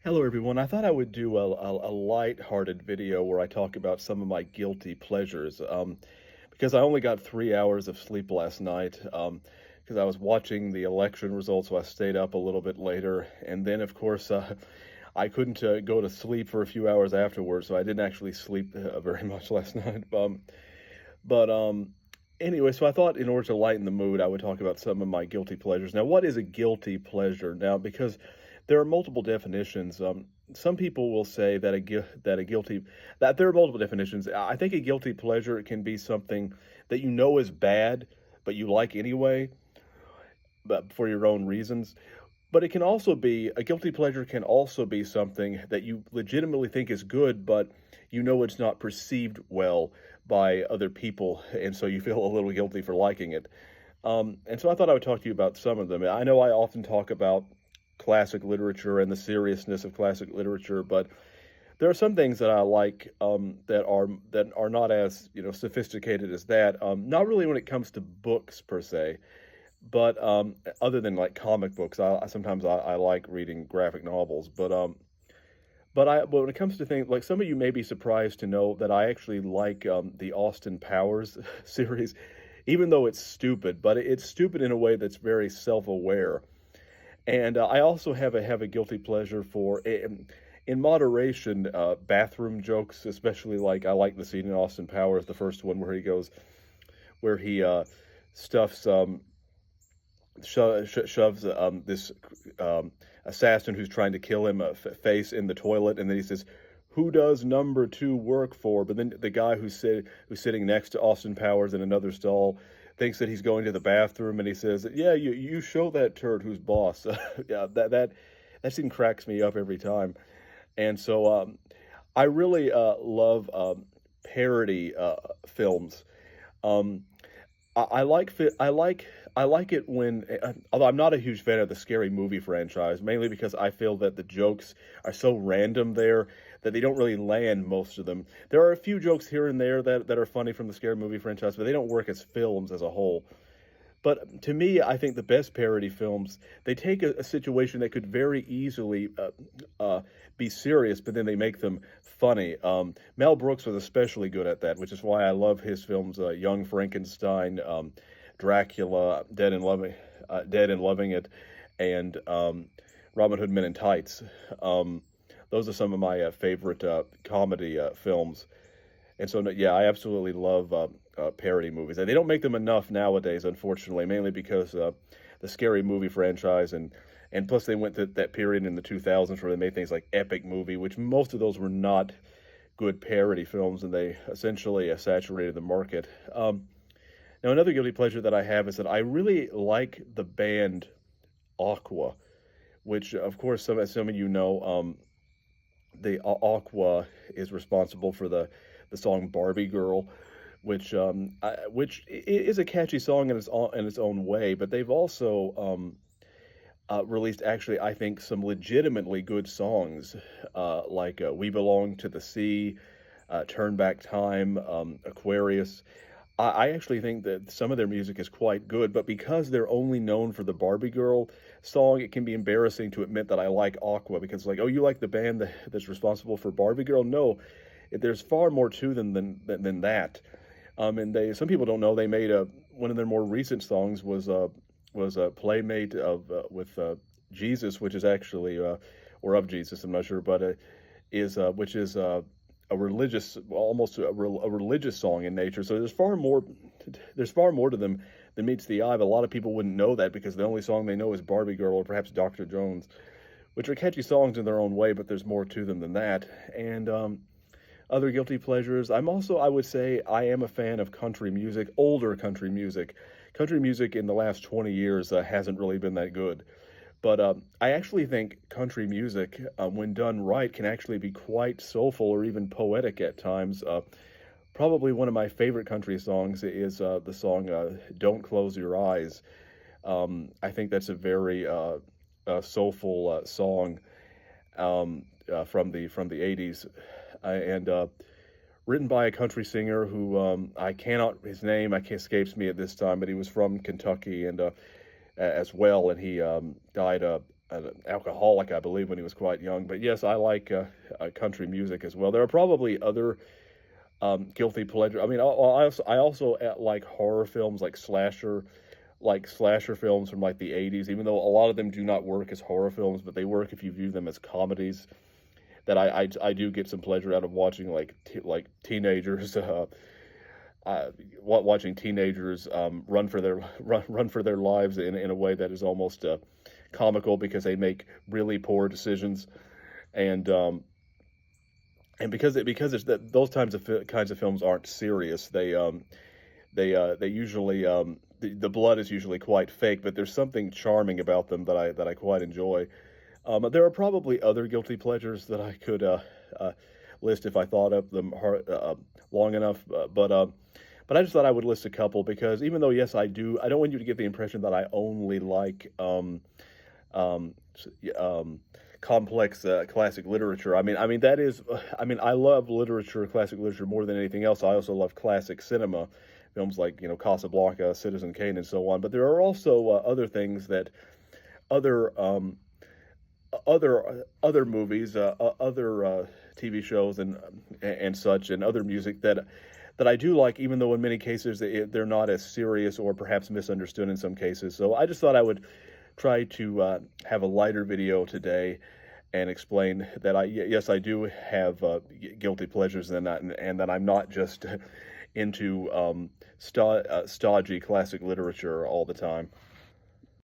Hello, everyone. I thought I would do a light-hearted video where I talk about some of my guilty pleasures. Because I only got 3 hours of sleep last night. Because I was watching the election results, so I stayed up a little bit later. And then, of course, I couldn't go to sleep for a few hours afterwards, so I didn't actually sleep very much last night. But anyway, so I thought in order to lighten the mood, I would talk about some of my guilty pleasures. Now, what is a guilty pleasure? Now, because there are multiple definitions. Some people will say that that there are multiple definitions. I think a guilty pleasure can be something that you know is bad, but you like anyway, but for your own reasons. But it can also be a guilty pleasure can also be something that you legitimately think is good, but you know it's not perceived well by other people, and so you feel a little guilty for liking it. And so I thought I would talk to you about some of them. I know I often talk about classic literature and the seriousness of classic literature, but there are some things that I like that are not as sophisticated as that. Not really when it comes to books per se, but other than like comic books, I like reading graphic novels. But when it comes to things like some of you may be surprised to know that I actually like the Austin Powers series, even though it's stupid. But it's stupid in a way that's very self-aware. And I also have a guilty pleasure for, in moderation, bathroom jokes, especially like I like the scene in Austin Powers, the first one where he stuffs shoves this assassin who's trying to kill him face in the toilet, and then he says, "Who does number two work for?" But then the guy who's sitting next to Austin Powers in another stall thinks that he's going to the bathroom, and he says, "Yeah, you show that turd who's boss." Yeah, that scene cracks me up every time, and so I really love parody films. Um, I like it when, although I'm not a huge fan of the Scary Movie franchise, mainly because I feel that the jokes are so random there that they don't really land most of them. There are a few jokes here and there that are funny from the Scary Movie franchise, but they don't work as films as a whole. But to me, I think the best parody films, they take a situation that could very easily be serious, but then they make them funny. Mel Brooks was especially good at that, which is why I love his films, Young Frankenstein, Dracula, Dead and Loving It, and Robin Hood Men in Tights. Those are some of my favorite comedy films. And so, no, yeah, I absolutely love parody movies. And they don't make them enough nowadays, unfortunately, mainly because the Scary Movie franchise and plus they went to that period in the 2000s where they made things like Epic Movie, which most of those were not good parody films, and they essentially saturated the market. Now, another guilty pleasure that I have is that I really like the band Aqua, which, of course, as some of you know, the Aqua is responsible for the song "Barbie Girl," which is a catchy song in its own way. But they've also released, actually, I think, some legitimately good songs, like "We Belong to the Sea," "Turn Back Time," "Aquarius." I actually think that some of their music is quite good, but because they're only known for the Barbie Girl song, it can be embarrassing to admit that I like Aqua because, like, oh, you like the band that's responsible for Barbie Girl? No, there's far more to them than that. And some people don't know they made one of their more recent songs was a Playmate of with Jesus, which is actually or of Jesus, I'm not sure, but is which is a religious, almost a religious song in nature. So there's far more to them than meets the eye. But a lot of people wouldn't know that because the only song they know is Barbie Girl or perhaps Dr. Jones, which are catchy songs in their own way, but there's more to them than that. And other guilty pleasures. I would say, I am a fan of country music, older country music. Country music in the last 20 years hasn't really been that good. But I actually think country music, when done right, can actually be quite soulful or even poetic at times. Probably one of my favorite country songs is the song "Don't Close Your Eyes." I think that's a very soulful song from the 80s, and written by a country singer who I cannot his name I can't escapes me at this time, but he was from Kentucky and as well, and he died an alcoholic, I believe, when he was quite young. But yes, I like country music as well. There are probably other guilty pleasure. I mean, I also like horror films, like slasher films from like the '80s. Even though a lot of them do not work as horror films, but they work if you view them as comedies. That I do get some pleasure out of watching like teenagers. Watching teenagers run for their run for their lives in a way that is almost comical because they make really poor decisions, and because it's that those kinds of films aren't serious. They usually the blood is usually quite fake, but there's something charming about them that I quite enjoy. There are probably other guilty pleasures that I could list if I thought of them long enough, but I just thought I would list a couple because even though yes I don't want you to get the impression that I only like um, complex classic literature. I mean that is, I love literature, classic literature more than anything else. I also love classic cinema, films like Casablanca, Citizen Kane, and so on. But there are also other things that other other movies, other TV shows, and such, and other music that I do like, even though in many cases they're not as serious or perhaps misunderstood in some cases. So I just thought I would try to have a lighter video today and explain that yes, I do have guilty pleasures, and that I'm not just into stodgy classic literature all the time.